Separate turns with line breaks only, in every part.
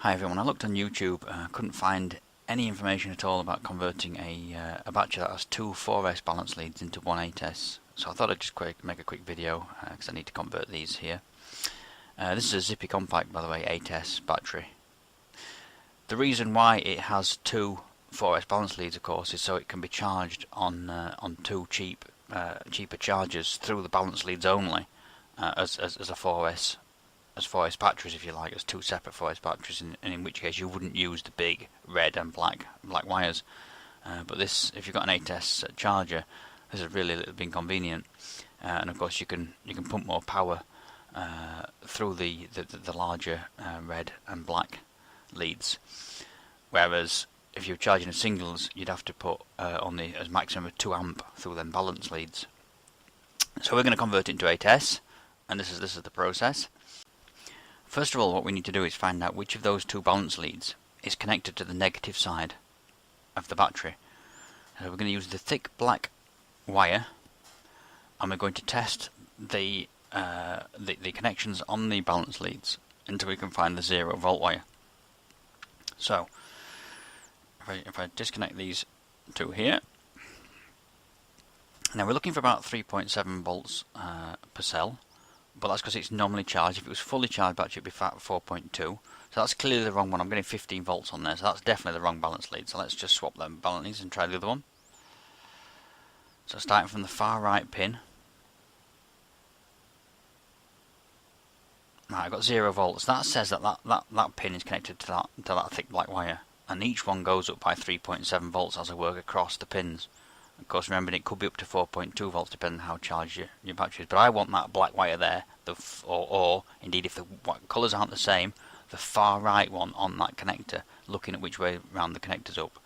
Hi everyone, I looked on YouTube, couldn't find any information at all about converting a battery that has two 4S balance leads into one 8S. So I thought I'd just make a quick video because I need to convert these here. This is a Zippy Compact, by the way, 8S battery. The reason why it has two 4S balance leads, of course, is so it can be charged on two cheaper chargers through the balance leads only, as a 4S. As 4S batteries, if you like, as two separate 4S batteries, and in which case you wouldn't use the big red and black wires. But this, if you've got an 8S charger, this is really a little bit inconvenient. And of course you can pump more power through the larger red and black leads. Whereas if you're charging a singles, you'd have to put on the maximum of 2 amp through them balance leads. So we're going to convert it into 8S, and this is the process. First of all, what we need to do is find out which of those two balance leads is connected to the negative side of the battery. So we're going to use the thick black wire, and we're going to test the connections on the balance leads until we can find the 0 volt wire. So if I disconnect these two here, now we're looking for about 3.7 volts per cell. But that's because it's nominally charged. If it was fully charged battery, it'd be 4.2. So that's clearly the wrong one. I'm getting 15 volts on there, so that's definitely the wrong balance lead. So let's just swap them balance leads and try the other one. So starting from the far right pin. Right, I've got 0 volts. That says that pin is connected to that thick black wire, and each one goes up by 3.7 volts as I work across the pins. Of course, remembering it could be up to 4.2 volts depending on how charged your battery is. But I want that black wire there, or indeed if the colours aren't the same, the far right one on that connector, looking at which way round the connector's up.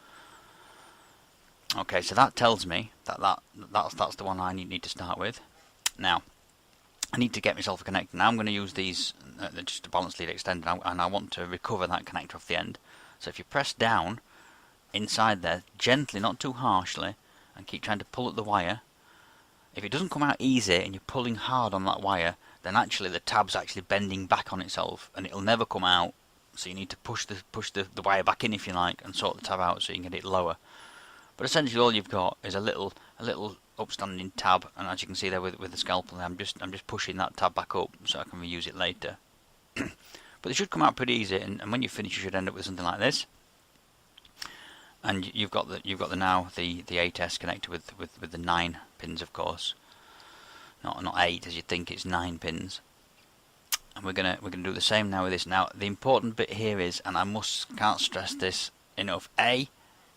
Okay, so that tells me that's the one I need to start with. Now, I need to get myself a connector. Now I'm going to use these, just a balance lead extender, and I want to recover that connector off the end. So if you press down inside there, gently, not too harshly, and keep trying to pull at the wire. If it doesn't come out easy and you're pulling hard on that wire, then actually the tab's actually bending back on itself and it'll never come out. So you need to push the wire back in, if you like, and sort the tab out so you can get it lower. But essentially all you've got is a little upstanding tab, and as you can see there with the scalpel, I'm just pushing that tab back up so I can reuse it later. But it should come out pretty easy, and when you finish you should end up with something like this. And you've got the 8S connector with the 9 pins, of course, not 8 as you think. It's 9 pins, and we're gonna do the same now with this. Now the important bit here is, and I can't stress this enough,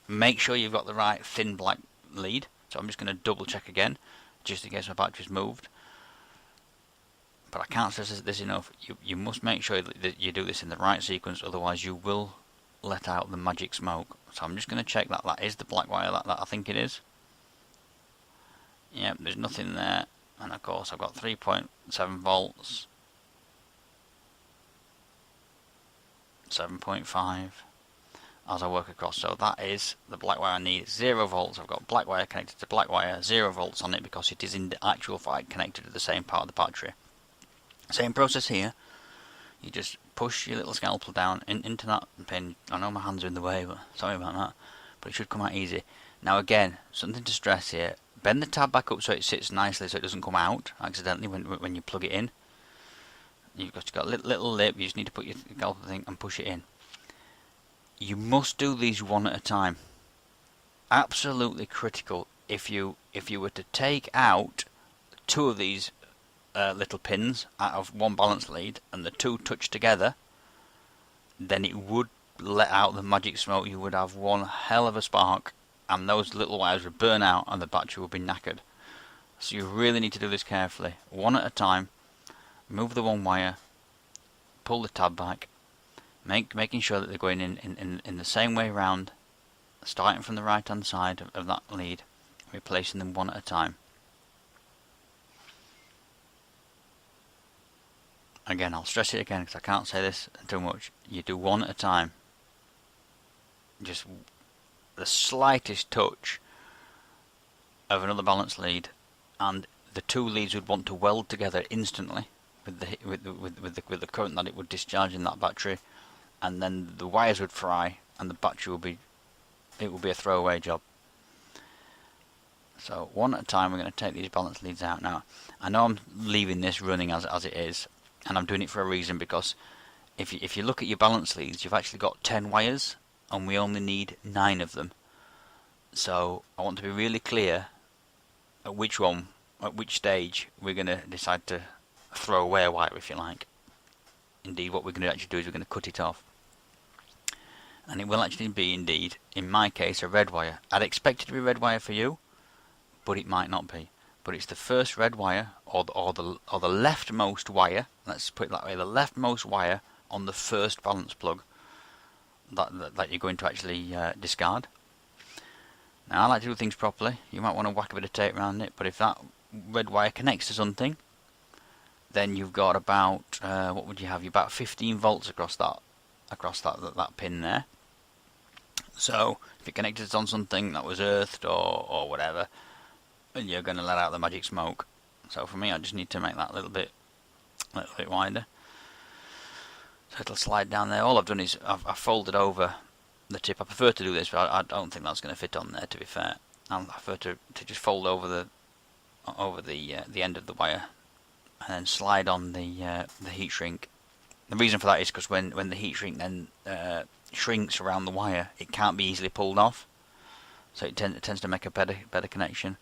make sure you've got the right thin black lead. So I'm just going to double check again, just in case my battery's moved. But I can't stress this enough. You must make sure that you do this in the right sequence, otherwise you will let out the magic smoke. So I'm just going to check that is the black wire that I think it is. Yep, there's nothing there, and of course I've got 3.7 volts, 7.5 as I work across. So that is the black wire I need. 0 volts. I've got black wire connected to black wire, 0 volts on it because it is in the actual fact connected to the same part of the battery. Same process here. You just push your little scalpel down into that pin. I know my hands are in the way, but sorry about that. But it should come out easy. Now again, something to stress here. Bend the tab back up so it sits nicely, so it doesn't come out accidentally when you plug it in. You've got a little lip. You just need to put your scalpel thing and push it in. You must do these one at a time. Absolutely critical. If you were to take out 2 of these little pins out of one balance lead and the 2 touch together, then it would let out the magic smoke. You would have one hell of a spark, and those little wires would burn out and the battery would be knackered. So you really need to do this carefully, one at a time. Move the one wire, pull the tab back, making sure that they're going in the same way round, starting from the right hand side of that lead, replacing them one at a time. Again, I'll stress it again because I can't say this too much. You do one at a time. Just the slightest touch of another balance lead, and the 2 leads would want to weld together instantly with the current that it would discharge in that battery, and then the wires would fry, and the battery would be, it would be a throwaway job. So one at a time, we're going to take these balance leads out now. I know I'm leaving this running as it is, and I'm doing it for a reason, because if you look at your balance leads, you've actually got 10 wires, and we only need 9 of them. So I want to be really clear at which stage we're going to decide to throw away a wire, if you like. Indeed, what we're going to actually do is we're going to cut it off. And it will actually be, indeed, in my case, a red wire. I'd expect it to be red wire for you, but it might not be. But it's the first red wire, or the leftmost wire, let's put it that way, the leftmost wire on the first balance plug that you're going to actually discard. Now, I like to do things properly. You might want to whack a bit of tape around it, but if that red wire connects to something, then you've got about, what would you have? You've about 15 volts across that pin there. So if it connected on something that was earthed or whatever, then you're going to let out the magic smoke. So for me, I just need to make that a little bit wider. So it'll slide down there. All I've done is I've folded over the tip. I prefer to do this, but I don't think that's going to fit on there, to be fair. I prefer to just fold over the end of the wire and then slide on the heat shrink. The reason for that is because when the heat shrink then shrinks around the wire, it can't be easily pulled off, so it tends to make a better connection.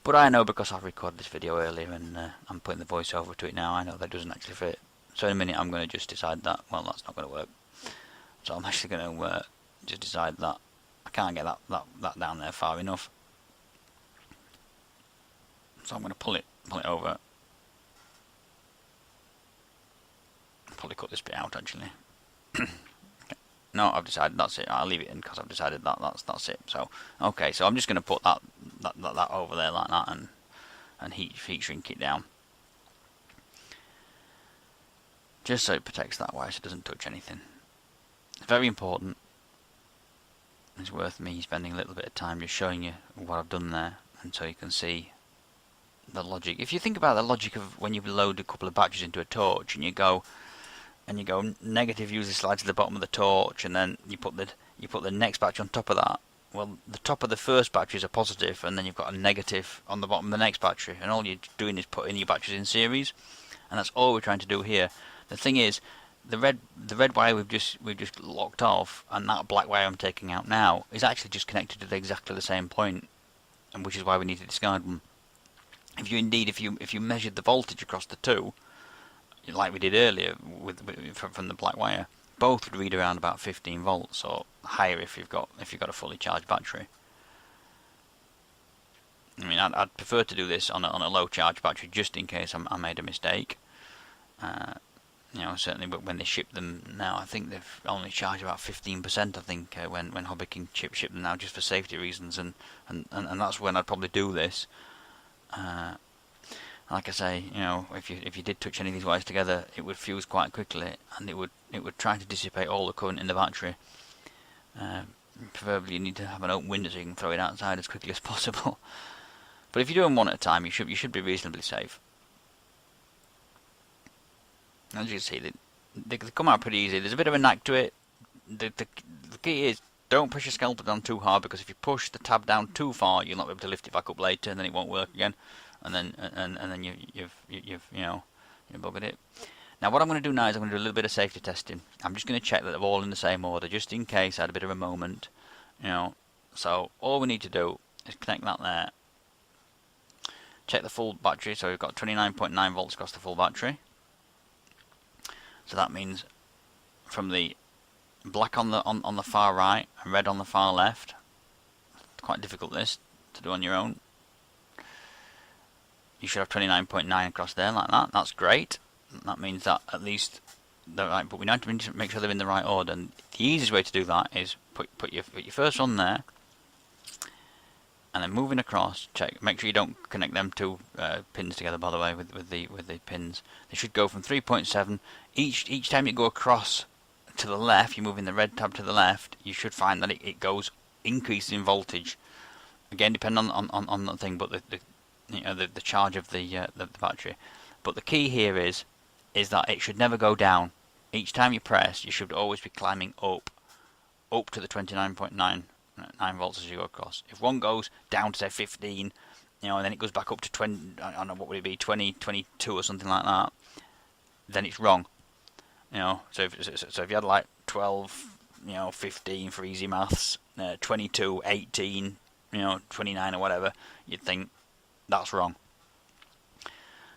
But I know, because I've recorded this video earlier and I'm putting the voice over to it now, I know that doesn't actually fit. So in a minute I'm going to just decide that, well, that's not going to work. So I'm actually going to just decide that I can't get that down there far enough. So I'm going to pull it over. Probably cut this bit out, actually. No, I've decided that's it. I'll leave it in because I've decided that's it. So okay, so I'm just going to put that over there like that and heat shrink it down, just so it protects that wire so it doesn't touch anything. It's very important. It's worth me spending a little bit of time just showing you what I've done there, and so you can see the logic. If you think about the logic of when you load a couple of batteries into a torch and you go negative usually slides to the bottom of the torch, and then you put the next battery on top of that. Well, the top of the first battery is a positive, and then you've got a negative on the bottom of the next battery, and all you're doing is putting your batteries in series, and that's all we're trying to do here. The thing is, the red wire we've just locked off, and that black wire I'm taking out now is actually just connected to exactly the same point, and which is why we need to discard them. If you measured the voltage across the two, like we did earlier from the black wire, both would read around about 15 volts or higher if you've got a fully charged battery. I mean, I'd prefer to do this on a low charge battery just in case I made a mistake. Certainly, but when they ship them now, I think they've only charged about 15%. I think when Hobby King ship them now, just for safety reasons, and that's when I'd probably do this. Like I say, if you did touch any of these wires together, it would fuse quite quickly, and it would try to dissipate all the current in the battery. Preferably, you need to have an open window so you can throw it outside as quickly as possible. But if you do them one at a time, you should be reasonably safe. As you can see, they come out pretty easy. There's a bit of a knack to it. The key is, don't push your scalpel down too hard, because if you push the tab down too far, you'll not be able to lift it back up later, and then it won't work again. And then you've buggered it. Now what I'm going to do now is I'm going to do a little bit of safety testing. I'm just going to check that they're all in the same order, just in case I had a bit of a moment. So all we need to do is connect that there. Check the full battery. So we've got 29.9 volts across the full battery. So that means from the black on the far right and red on the far left. It's quite difficult this to do on your own. You should have 29.9 across there like that. That's great. That means that at least they're right, but we need to make sure they're in the right order. And the easiest way to do that is put your first one there, and then moving across. Make sure you don't connect them two pins together. By the way, with the pins, they should go from 3.7. Each time you go across to the left, you're moving the red tab to the left. You should find that it goes increasing in voltage. Again, depending on the thing, but the charge of the battery. But the key here is that it should never go down. each time you press, you should always be climbing up to the 29.9 volts as you go across. If one goes down to say 15, and then it goes back up to 20, I don't know, what would it be, 20, 22 or something like that, then it's wrong. So if you had like 12, 15 for easy maths, 22, 18, 29 or whatever, you'd think that's wrong.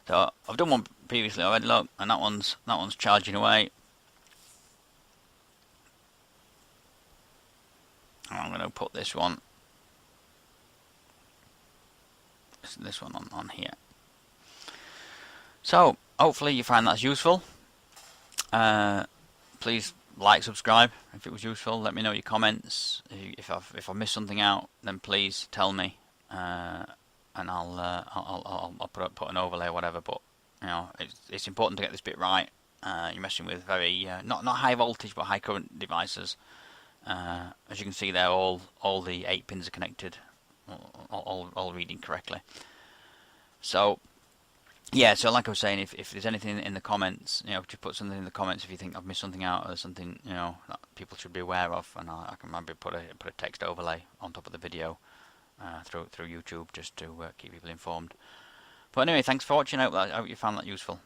So I've done one previously already, look, and that one's charging away. And I'm going to put this one on here. So hopefully you find that's useful. Please like, subscribe if it was useful. Let me know your comments. If I've missed something out, then please tell me, and I'll put an overlay or whatever. But it's important to get this bit right. You're messing with very not high voltage but high current devices. As you can see there, all the 8 pins are connected, all reading correctly. So yeah, so like I was saying, if there's anything in the comments, just put something in the comments if you think I've missed something out or something, that people should be aware of, and I can maybe put a text overlay on top of the video through YouTube just to keep people informed. But anyway, thanks for watching. I hope you found that useful.